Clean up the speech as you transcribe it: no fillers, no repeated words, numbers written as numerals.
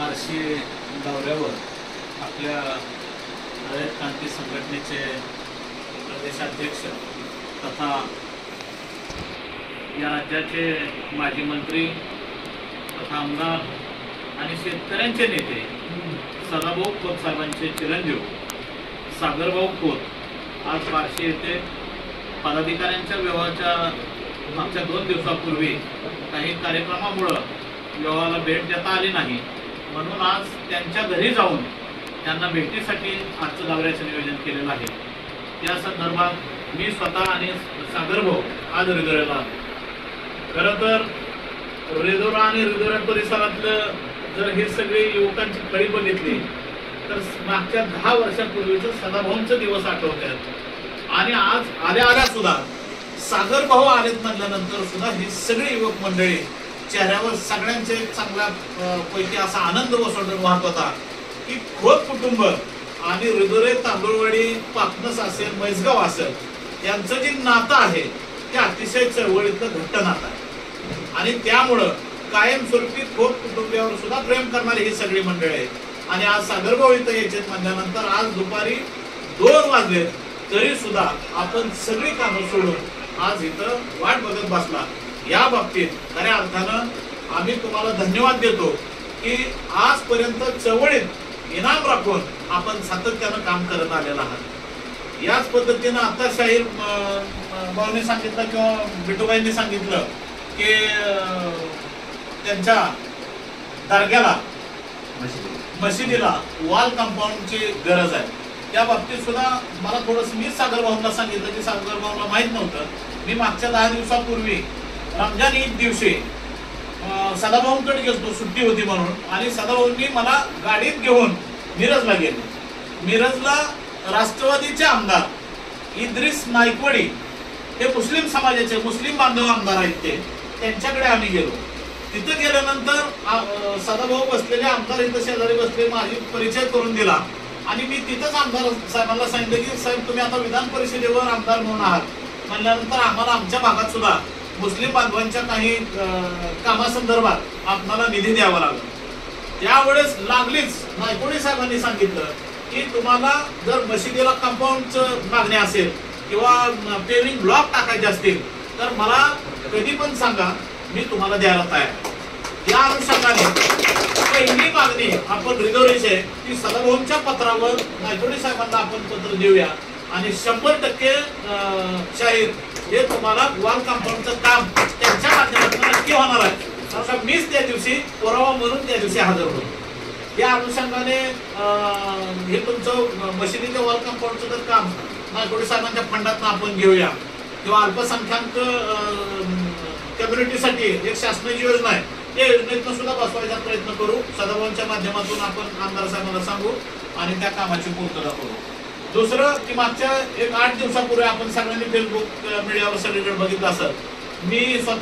बार्शी दौऱ्यावर आपल्या रयत क्रांती संघटनेचे प्रदेशाध्यक्ष तथा या राज्याचे माजी मंत्री तथा आमदार आणि शेतकऱ्यांचे नेते सदाभाऊ खोत साहेबांचे चिरंजीव सागरभाऊ खोत आज बार्शी येथे पदाधिकाऱ्यांच्या विवाहाच्या मागच्या 2 दिवसापूर्वी काही कार्यक्रमामुळे विवाहाला भेट देता आली नाही, म्हणून आज त्यांच्या घरी जाऊन त्यांना भेटीसाठी आजचं दौऱ्याचं नियोजन केलेलं आहे। या संदर्भात मी स्वतः आणि सागरभाऊ आज रिधोऱ्याला खरं तर रिधोरा आणि रिधोरा परिसरातलं जर हे सगळे युवकांची फळी बघितली तर मागच्या 10 वर्षांपूर्वीचं सदाभाऊंचे दिवस आठवतात आणि आज आल्या सुद्धा सागरभाऊ आलेत म्हटल्यानंतर सुद्धा ही सगळी युवक मंडळी चेहऱ्यावर सगळ्यांचे चांगल्या पैकी असा आनंद वसवून वाहत होता की खोत कुटुंब आणि रिधोरे तांदूळवाडी पाकनस असेल मैसगाव असेल यांचं जे नातं आहे ते अतिशय चळवळीतलं घट्ट नातं आहे आणि त्यामुळं कायमस्वरूपी खोत कुटुंबियावर सुद्धा प्रेम करणारी ही सगळी मंडळी आहे। आणि आज सागरभाऊ इथं यायचे म्हणल्यानंतर आज दुपारी 2 वाजले तरी सुद्धा आपण सगळी कामं सोडून आज इथं वाट बघत बसला। या बाबतीत खऱ्या अर्थानं आम्ही तुम्हाला धन्यवाद देतो की आजपर्यंत चळवळीत इनाम राखून आपण सातत्यानं काम करत आलेला आहात। याच पद्धतीनं आता शाहीर भाऊने सांगितलं किंवा बिटूबाईंनी सांगितलं की त्यांच्या दर्ग्याला मशिदीला वॉल कंपाऊंडची गरज आहे। त्या बाबतीत सुद्धा मला थोडंसं मी सागरभाऊंना सांगितलं की सागरभाऊंना माहीत नव्हतं, मी मागच्या 10 दिवसापूर्वी रमजान ईद दिवशी सदाभाऊंकडे गेलो, सुट्टी होती म्हणून, आणि सदाभाऊंनी मला गाडीत घेऊन मिरजला गेले। मिरजला राष्ट्रवादीचे आमदार इद्रिस नाईकवाडी हे मुस्लिम समाजाचे मुस्लिम बांधव आमदार आहेत, त्यांच्याकडे आम्ही गेलो। तिथं गेल्यानंतर सदाभाऊ बसलेले आमदार इथं शेजारी बसले, माझी परिचय करून दिला आणि मी तिथंच आमदार साहेबांना सांगितलं की साहेब तुम्ही आता विधान परिषदेवर आमदार म्हणून आहात म्हणल्यानंतर आम्हाला आमच्या भागात सुद्धा मुस्लिम बांधवांच्या काही कामासंदर्भात आपल्याला निधी द्यावा लागला। त्यावेळेस लागलीच नायकोडी साहेबांनी सांगितलं की तुम्हाला जर मशिदीला कंपाऊंडचं मागणी असेल किंवा पेविंग ब्लॉक टाकायचे असतील तर मला कधी पण सांगा, मी तुम्हाला द्यायला तयार। या अनुषंगाने पहिली मागणी आपण रिधोरीचे की सदाभाऊंच्या पत्रावर नायकोडी साहेबांना आपण पत्र देऊया आणि 100% शाहीर हे तुम्हाला वॉल कंपाऊंडचं काम त्यांच्या माध्यमातून नक्की होणार आहे। मीच त्या दिवशी पुरावा म्हणून त्या दिवशी हजर होतो। या अनुषंगाने हे तुमचं मशिदीच्या वॉल कंपाऊंडचं जर काम नायकोडी साहेबांच्या फंडातून आपण घेऊया किंवा अल्पसंख्याक कम्युनिटीसाठी एक शासनाची योजना आहे, त्या योजनेतून सुद्धा बसवायचा प्रयत्न करू। सदाभाऊंच्या माध्यमातून आपण आमदार साहेबांना सांगू आणि त्या कामाची पूर्तता करू। दुसरं की मागच्या 8 दिवसापूर्वी आपण सगळ्यांनी फेसबुक मीडियावर सगळीकडे बघितलं असेल, मी स्वतः